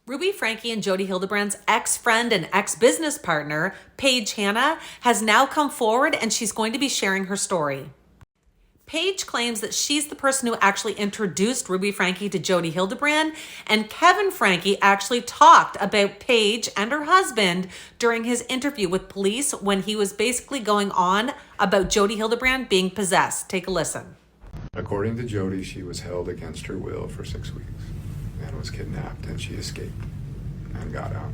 Ruby, Frankie, and Jodi Hildebrandt's ex-friend and ex-business partner, Paige Hanah, has now come forward and she's going to be sharing her story. Paige claims that she's the person who actually introduced Ruby Frankie to Jodi Hildebrandt, and Kevin Frankie actually talked about Paige and her husband during his interview with police when he was basically going on about Jodi Hildebrandt being possessed. Take a listen. According to Jodi, she was held against her will for 6 weeks and was kidnapped, and she escaped and got out.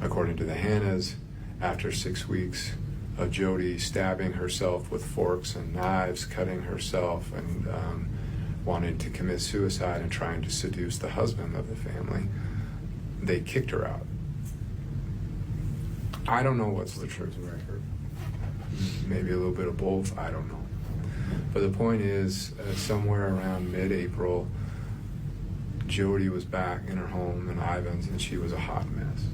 According to the Hanahs, after 6 weeks of Jodi stabbing herself with forks and knives, cutting herself, and wanting to commit suicide and trying to seduce the husband of the family, they kicked her out. I don't know what's the truth. Maybe a little bit of both, I don't know. But the point is, somewhere around mid-April, Jodi was back in her home in Ivins, and she was a hot mess.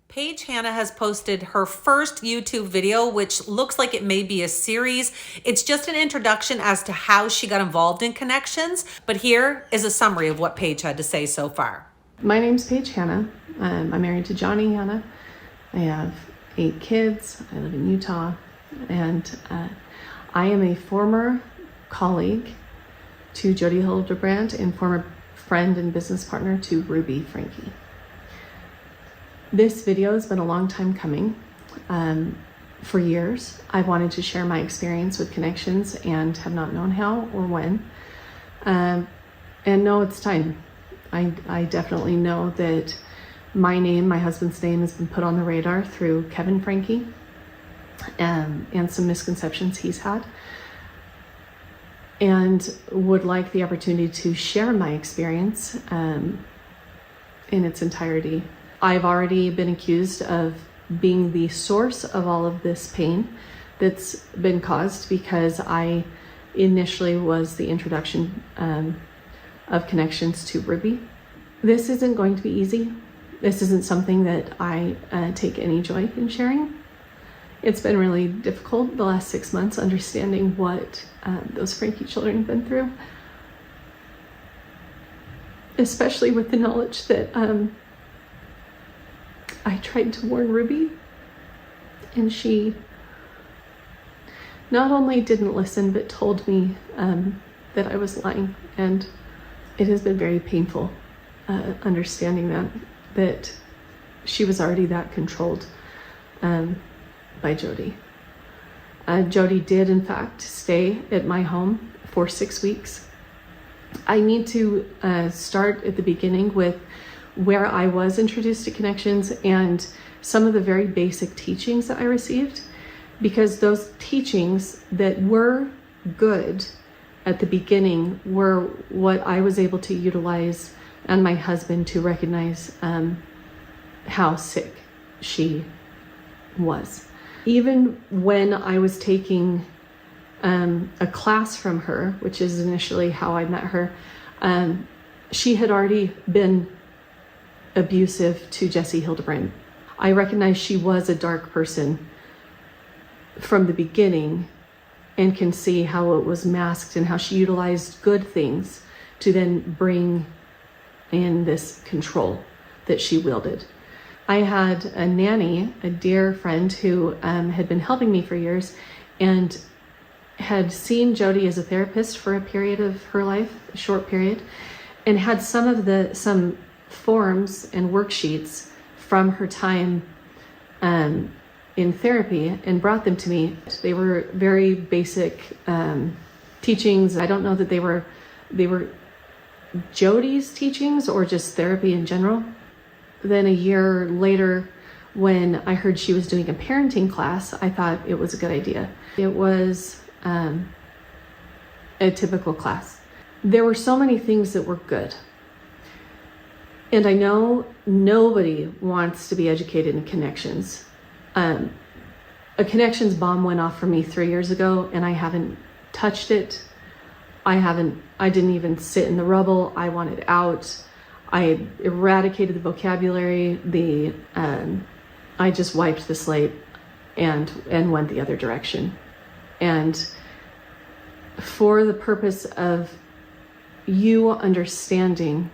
Paige Hanah has posted her first YouTube video, which looks like it may be a series. It's just an introduction as to how she got involved in Connections, but here is a summary of what Paige had to say so far. My name's Paige Hanah. I'm married to Johnny Hanah. I have 8 kids. I live in Utah, and I am a former colleague to Jodi Hildebrandt and former friend and business partner to Ruby Frankie. This video has been a long time coming. For years, I've wanted to share my experience with Connections and have not known how or when. And no, it's time. I definitely know that my name, my husband's name, has been put on the radar through Kevin Frankie and some misconceptions he's had, and would like the opportunity to share my experience in its entirety. I've already been accused of being the source of all of this pain that's been caused because I initially was the introduction of Connections to Ruby. This isn't going to be easy. This isn't something that I take any joy in sharing. It's been really difficult the last 6 months understanding what those Frankie children have been through, especially with the knowledge that I tried to warn Ruby, and she not only didn't listen, but told me that I was lying. And it has been very painful understanding that she was already that controlled by Jodi. Jodi did, in fact, stay at my home for 6 weeks. I need to start at the beginning with where I was introduced to Connections and some of the very basic teachings that I received, because those teachings that were good at the beginning were what I was able to utilize and my husband to recognize how sick she was. Even when I was taking a class from her, which is initially how I met her, she had already been abusive to Jesse Hildebrandt. I recognized she was a dark person from the beginning and can see how it was masked and how she utilized good things to then bring in this control that she wielded. I had a nanny, a dear friend who had been helping me for years and had seen Jodi as a therapist for a period of her life, a short period, and had some forms and worksheets from her time in therapy and brought them to me. They were very basic teachings. I don't know that they were Jodi's teachings or just therapy in general. Then a year later, when I heard she was doing a parenting class, I thought it was a good idea. It was a typical class. There were so many things that were good. And I know nobody wants to be educated in Connections. A Connections bomb went off for me 3 years ago, and I haven't touched it. I didn't even sit in the rubble. I wanted out. I eradicated the vocabulary. I just wiped the slate and went the other direction. And for the purpose of you understanding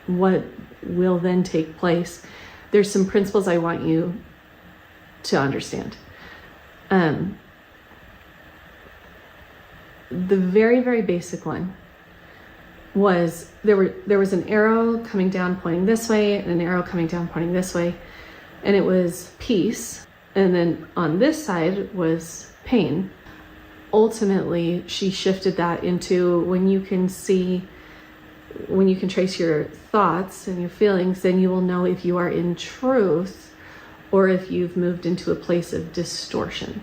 what will then take place, there's some principles I want you to understand. The very, very basic one was there was an arrow coming down pointing this way and an arrow coming down pointing this way, and it was peace, and then on this side was pain. Ultimately, she shifted that into when you can trace your thoughts and your feelings, then you will know if you are in truth or if you've moved into a place of distortion.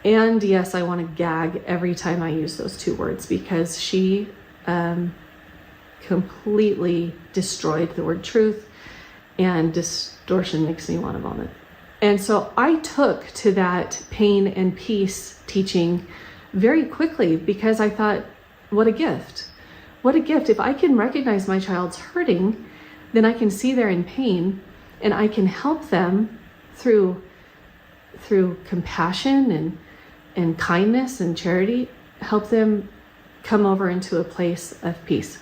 And yes, I want to gag every time I use those two words, because she completely destroyed the word truth, and distortion makes me want to vomit. And so I took to that pain and peace teaching very quickly, because I thought, what a gift. What a gift. If I can recognize my child's hurting, then I can see they're in pain, and I can help them through compassion and kindness and charity, help them come over into a place of peace.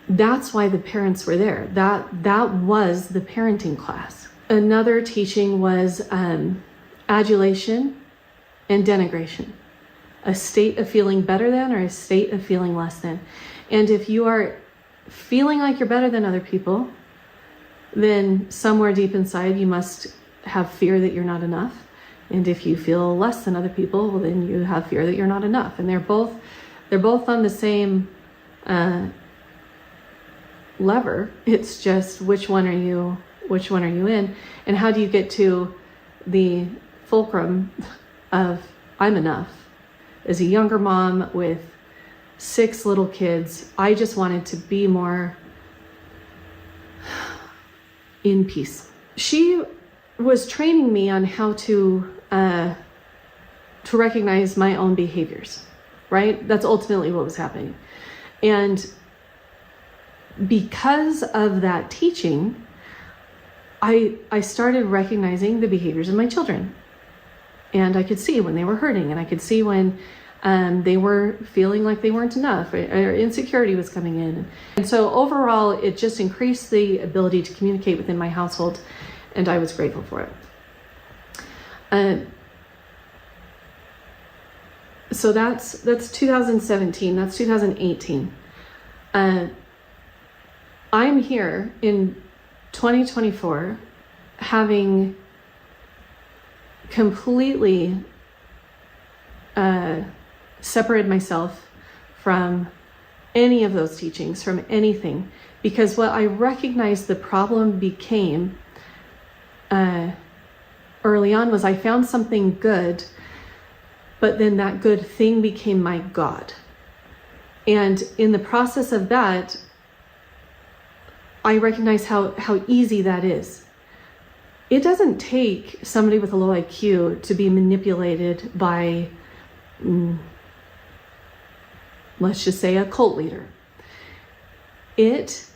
That's why the parents were there. That was the parenting class. Another teaching was adulation and denigration. A state of feeling better than or a state of feeling less than. And if you are feeling like you're better than other people, then somewhere deep inside you must have fear that you're not enough. And if you feel less than other people, well, then you have fear that you're not enough. And they're both on the same lever. It's just which one are you in, and how do you get to the fulcrum of I'm enough. As a younger mom with 6 little kids, I just wanted to be more in peace. She was training me on how to recognize my own behaviors, right? That's ultimately what was happening. And because of that teaching, I started recognizing the behaviors of my children. And I could see when they were hurting, and I could see when they were feeling like they weren't enough, or insecurity was coming in. And so overall, it just increased the ability to communicate within my household, and I was grateful for it. So that's 2017, that's 2018. I'm here in 2024 having completely separated myself from any of those teachings, from anything, because what I recognized the problem became early on was I found something good, but then that good thing became my God. And in the process of that, I recognize how easy that is. It doesn't take somebody with a low IQ to be manipulated by, let's just say, a cult leader. It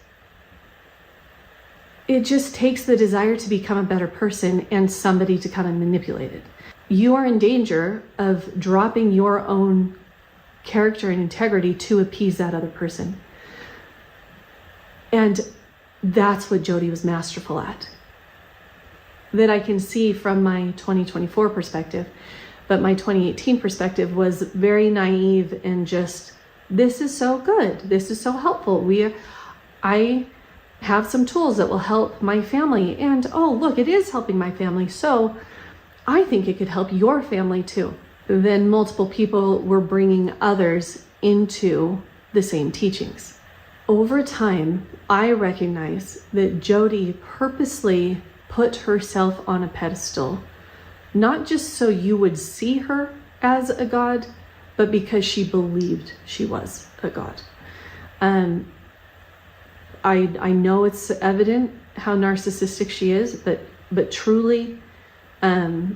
just takes the desire to become a better person and somebody to kind of manipulate it. You are in danger of dropping your own character and integrity to appease that other person. And that's what Jodi was masterful at. That I can see from my 2024 perspective, but my 2018 perspective was very naive and just, this is so good. This is so helpful. I have some tools that will help my family, and oh, look, it is helping my family. So I think it could help your family too. Then multiple people were bringing others into the same teachings. Over time, I recognize that Jodi purposely put herself on a pedestal, not just so you would see her as a god, but because she believed she was a god. I know it's evident how narcissistic she is, but truly, to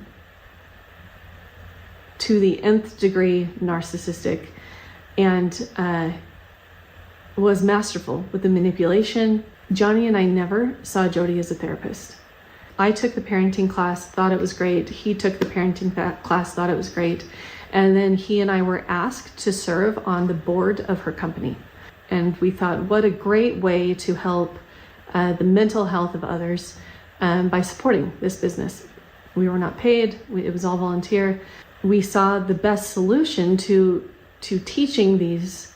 the nth degree narcissistic, and was masterful with the manipulation. Johnny and I never saw Jodi as a therapist. I took the parenting class, thought it was great. He took the parenting class, thought it was great. And then he and I were asked to serve on the board of her company. And we thought, what a great way to help the mental health of others by supporting this business. We were not paid. It was all volunteer. We saw the best solution to teaching these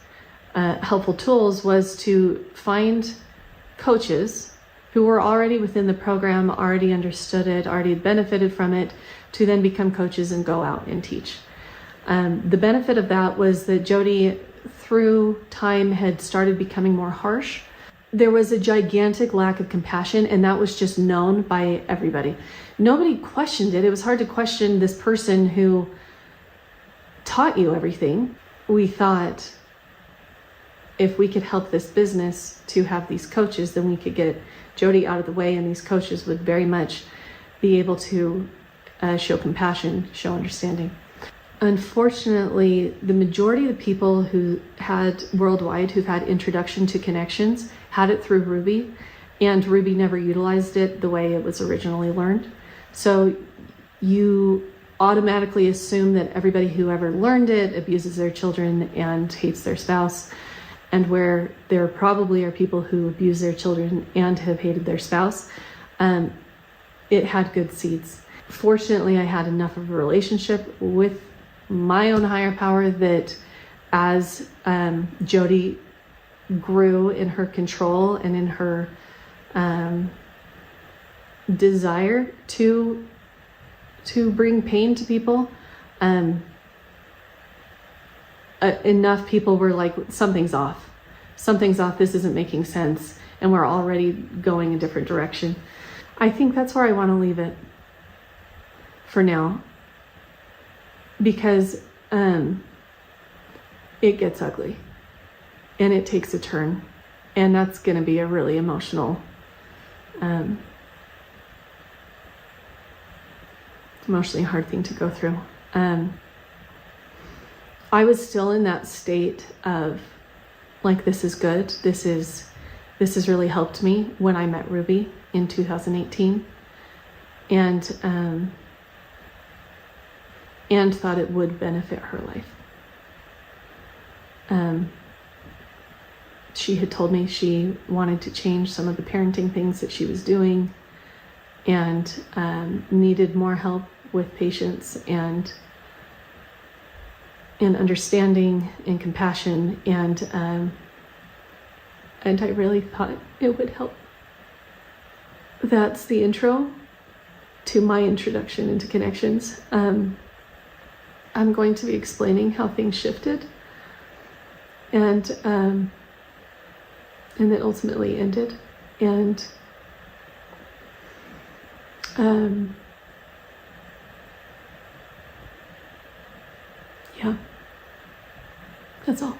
helpful tools was to find coaches who were already within the program, already understood it, already benefited from it, to then become coaches and go out and teach. The benefit of that was that Jodi, through time, had started becoming more harsh. There was a gigantic lack of compassion, and that was just known by everybody. Nobody questioned it. It was hard to question this person who taught you everything. We thought if we could help this business to have these coaches, then we could get Jodi out of the way, and these coaches would very much be able to show compassion, show understanding. Unfortunately, the majority of the people who had worldwide who've had introduction to connections had it through Ruby, and Ruby never utilized it the way it was originally learned. So you automatically assume that everybody who ever learned it abuses their children and hates their spouse, and where there probably are people who abuse their children and have hated their spouse, it had good seeds. Fortunately, I had enough of a relationship with my own higher power that as Jodi grew in her control and in her desire to bring pain to people, enough people were like, something's off, this isn't making sense, and we're already going a different direction. I think that's where I want to leave it for now, because it gets ugly and it takes a turn, and that's going to be a really emotionally hard thing to go through. I was still in that state of like, this is good, this has really helped me when I met Ruby in 2018, and thought it would benefit her life. She had told me she wanted to change some of the parenting things that she was doing, and needed more help with patience and understanding and compassion, and I really thought it would help. That's the intro to my introduction into connections. I'm going to be explaining how things shifted, and then ultimately ended, and yeah, that's all.